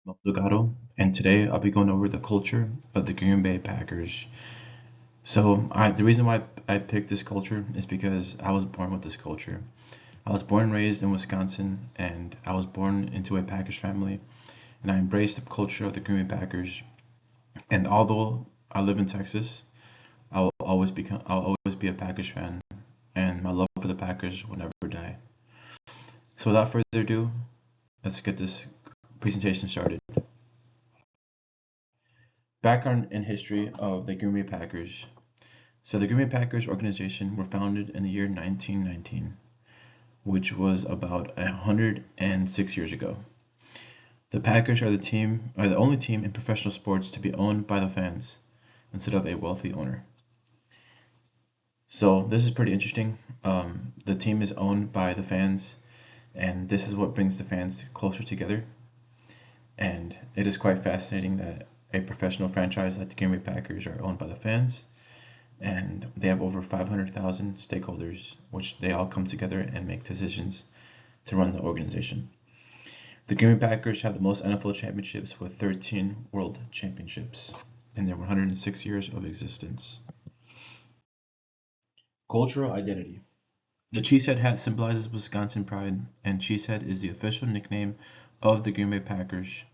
Delgado, and today I'll be going over the culture of the Green Bay Packers. The reason why I picked this culture is because I was born with this culture. I was born and raised in Wisconsin, and I was born into a Packers family, and I embraced the culture of the Green Bay Packers. And although I live in Texas, I'll always be a Packers fan, and my love for the Packers will never die. So without further ado, let's get this presentation started. Background and history of the Green Bay Packers. So the Green Bay Packers organization were founded in the year 1919, which was about 106 years ago. The Packers are the only team in professional sports to be owned by the fans instead of a wealthy owner. So this is pretty interesting. The team is owned by the fans, and this is what brings the fans closer together. And it is quite fascinating that a professional franchise like the Green Bay Packers are owned by the fans, and they have over 500,000 stakeholders, which they all come together and make decisions to run the organization. The Green Bay Packers have the most NFL championships with 13 world championships in their 106 years of existence. Cultural identity. The Cheesehead hat symbolizes Wisconsin pride, and Cheesehead is the official nickname of the Green Bay Packers.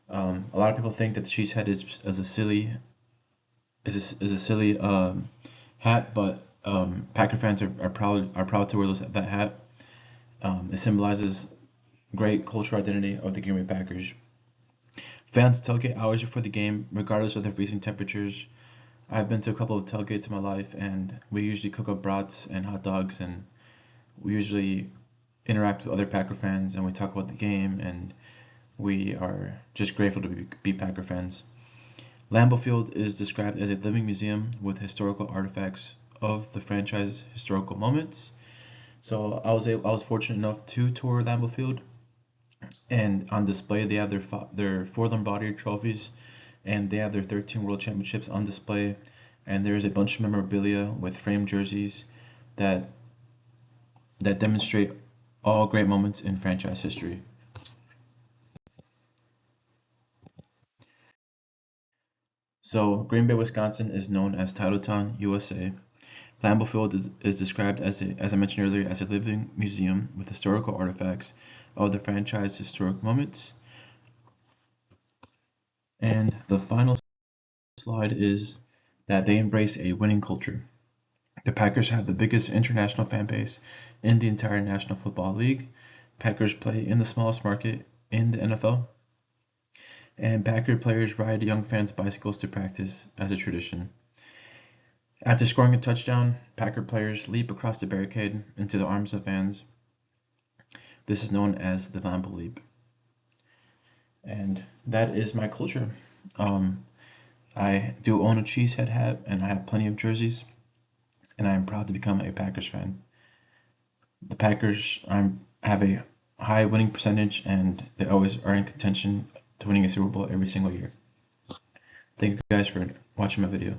A lot of people think that the Cheesehead is a silly hat, but Packer fans are proud to wear that hat. It symbolizes great cultural identity of the Green Bay Packers. Fans tailgate hours before the game, regardless of the freezing temperatures. I've been to a couple of tailgates in my life, and we usually cook up brats and hot dogs, and we usually interact with other Packer fans, and we talk about the game, and we are just grateful to be Packer fans. Lambeau Field is described as a living museum with historical artifacts of the franchise's historical moments. So I was fortunate enough to tour Lambeau Field, and on display they have their 4 Lombardi trophies, and they have their 13 World Championships on display, and there's a bunch of memorabilia with framed jerseys that demonstrate all great moments in franchise history. So Green Bay, Wisconsin is known as Titletown, USA. Lambeau Field is described as I mentioned earlier, as a living museum with historical artifacts of the franchise historic moments. And the final slide is that they embrace a winning culture. The Packers have the biggest international fan base in the entire National Football League. Packers play in the smallest market in the NFL. And Packer players ride young fans' bicycles to practice as a tradition. After scoring a touchdown, Packer players leap across the barricade into the arms of fans. This is known as the Lambeau Leap. And that is my culture. I do own a Cheesehead hat, and I have plenty of jerseys, and I am proud to become a Packers fan. The Packers have a high winning percentage, and they always are in contention to winning a Super Bowl every single year. Thank you guys for watching my video.